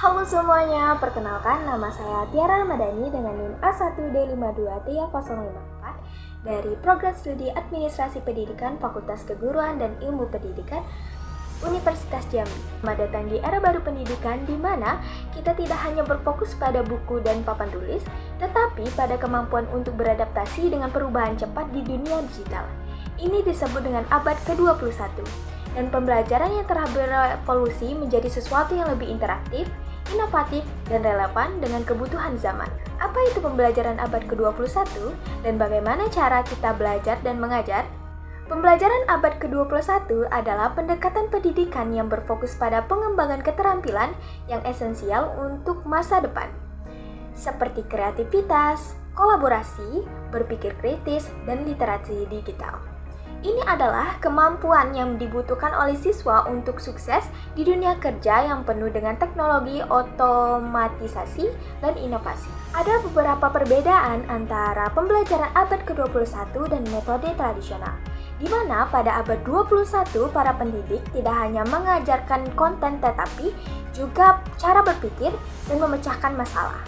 Halo semuanya, perkenalkan nama saya Tiara Ramadhani dengan NIM A1D523054 dari Program Studi Administrasi Pendidikan Fakultas Keguruan dan Ilmu Pendidikan Universitas Jambi. Selamat datang di era baru pendidikan di mana kita tidak hanya berfokus pada buku dan papan tulis, tetapi pada kemampuan untuk beradaptasi dengan perubahan cepat di dunia digital. Ini disebut dengan abad ke-21. Dan pembelajaran yang telah berevolusi menjadi sesuatu yang lebih interaktif, inovatif, dan relevan dengan kebutuhan zaman. Apa itu pembelajaran abad ke-21 dan bagaimana cara kita belajar dan mengajar? Pembelajaran abad ke-21 adalah pendekatan pendidikan yang berfokus pada pengembangan keterampilan yang esensial untuk masa depan, seperti kreativitas, kolaborasi, berpikir kritis, dan literasi digital. Ini adalah kemampuan yang dibutuhkan oleh siswa untuk sukses di dunia kerja yang penuh dengan teknologi, otomatisasi, dan inovasi. Ada beberapa perbedaan antara pembelajaran abad ke-21 dan metode tradisional, di mana pada abad 21 para pendidik tidak hanya mengajarkan konten tetapi juga cara berpikir dan memecahkan masalah.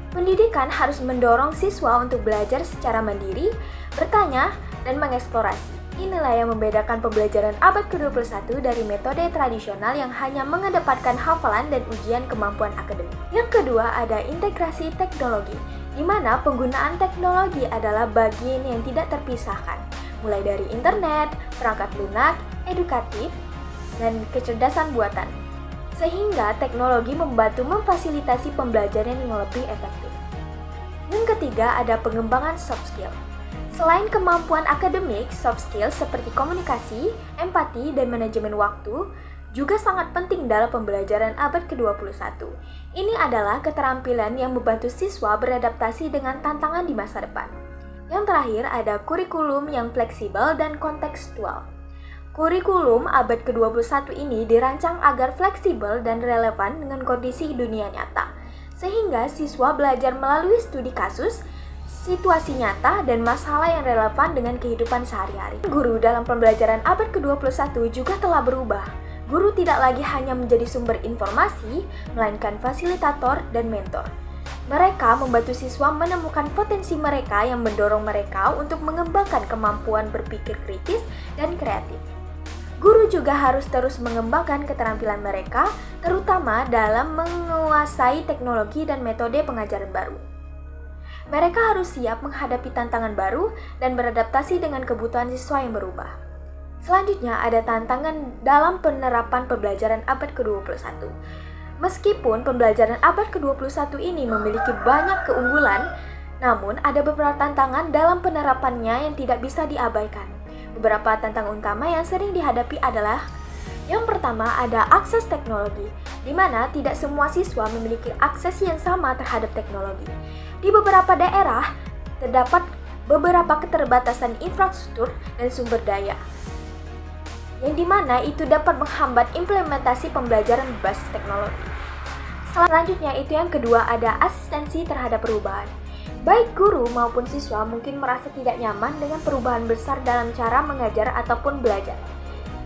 Pendidikan harus mendorong siswa untuk belajar secara mandiri, bertanya, dan mengeksplorasi. Inilah yang membedakan pembelajaran abad ke-21 dari metode tradisional yang hanya mengedepankan hafalan dan ujian kemampuan akademik. Yang kedua ada integrasi teknologi, di mana penggunaan teknologi adalah bagian yang tidak terpisahkan, mulai dari internet, perangkat lunak, edukatif, dan kecerdasan buatan. Sehingga teknologi membantu memfasilitasi pembelajaran yang lebih efektif. Yang ketiga ada pengembangan soft skill. Selain kemampuan akademik, soft skills seperti komunikasi, empati, dan manajemen waktu juga sangat penting dalam pembelajaran abad ke-21. Ini adalah keterampilan yang membantu siswa beradaptasi dengan tantangan di masa depan. Yang terakhir ada kurikulum yang fleksibel dan kontekstual. Kurikulum abad ke-21 ini dirancang agar fleksibel dan relevan dengan kondisi dunia nyata, sehingga siswa belajar melalui studi kasus, situasi nyata, dan masalah yang relevan dengan kehidupan sehari-hari. Guru dalam pembelajaran abad ke-21 juga telah berubah. Guru tidak lagi hanya menjadi sumber informasi, melainkan fasilitator dan mentor. Mereka membantu siswa menemukan potensi mereka yang mendorong mereka untuk mengembangkan kemampuan berpikir kritis dan kreatif. Guru juga harus terus mengembangkan keterampilan mereka, terutama dalam menguasai teknologi dan metode pengajaran baru. Mereka harus siap menghadapi tantangan baru dan beradaptasi dengan kebutuhan siswa yang berubah. Selanjutnya ada tantangan dalam penerapan pembelajaran abad ke-21. Meskipun pembelajaran abad ke-21 ini memiliki banyak keunggulan, namun ada beberapa tantangan dalam penerapannya yang tidak bisa diabaikan. Beberapa tantangan utama yang sering dihadapi adalah: yang pertama ada akses teknologi, di mana tidak semua siswa memiliki akses yang sama terhadap teknologi. Di beberapa daerah, terdapat beberapa keterbatasan infrastruktur dan sumber daya, yang dimana itu dapat menghambat implementasi pembelajaran berbasis teknologi. Selanjutnya itu yang kedua ada asistensi terhadap perubahan. Baik guru maupun siswa mungkin merasa tidak nyaman dengan perubahan besar dalam cara mengajar ataupun belajar.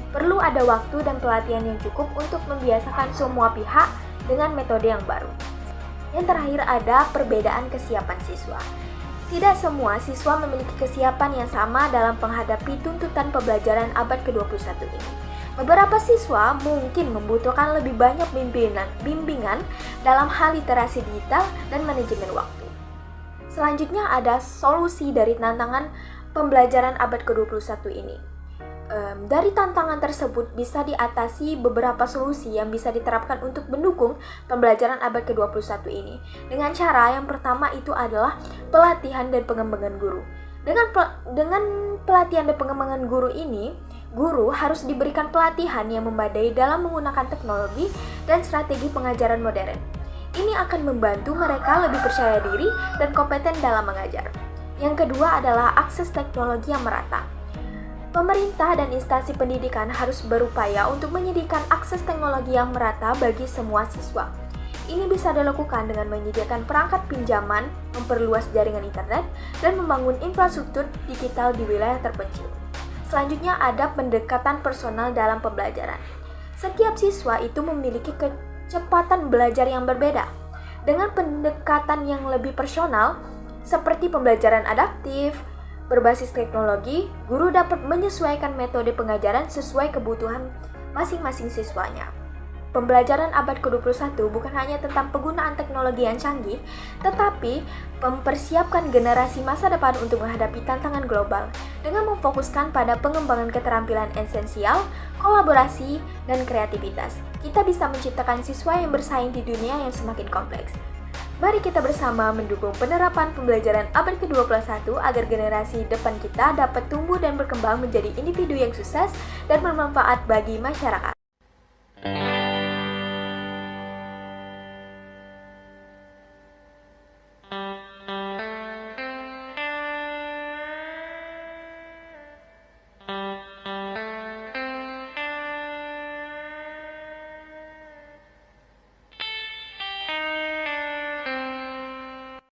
Perlu ada waktu dan pelatihan yang cukup untuk membiasakan semua pihak dengan metode yang baru. Yang terakhir ada perbedaan kesiapan siswa. Tidak semua siswa memiliki kesiapan yang sama dalam menghadapi tuntutan pembelajaran abad ke-21 ini. Beberapa siswa mungkin membutuhkan lebih banyak bimbingan dalam hal literasi digital dan manajemen waktu. Selanjutnya ada solusi dari tantangan pembelajaran abad ke-21 ini. Dari tantangan tersebut bisa diatasi beberapa solusi yang bisa diterapkan untuk mendukung pembelajaran abad ke-21 ini. Dengan cara yang pertama itu adalah pelatihan dan pengembangan guru. Dengan pelatihan dan pengembangan guru ini, guru harus diberikan pelatihan yang memadai dalam menggunakan teknologi dan strategi pengajaran modern. Ini akan membantu mereka lebih percaya diri dan kompeten dalam mengajar. Yang kedua adalah akses teknologi yang merata. Pemerintah dan instansi pendidikan harus berupaya untuk menyediakan akses teknologi yang merata bagi semua siswa. Ini bisa dilakukan dengan menyediakan perangkat pinjaman, memperluas jaringan internet, dan membangun infrastruktur digital di wilayah terpencil. Selanjutnya ada pendekatan personal dalam pembelajaran. Setiap siswa itu memiliki kecepatan belajar yang berbeda. Dengan pendekatan yang lebih personal, seperti pembelajaran adaptif, berbasis teknologi, guru dapat menyesuaikan metode pengajaran sesuai kebutuhan masing-masing siswanya. Pembelajaran abad ke-21 bukan hanya tentang penggunaan teknologi yang canggih, tetapi mempersiapkan generasi masa depan untuk menghadapi tantangan global dengan memfokuskan pada pengembangan keterampilan esensial, kolaborasi, dan kreativitas. Kita bisa menciptakan siswa yang bersaing di dunia yang semakin kompleks. Mari kita bersama mendukung penerapan pembelajaran abad ke-21 agar generasi depan kita dapat tumbuh dan berkembang menjadi individu yang sukses dan bermanfaat bagi masyarakat.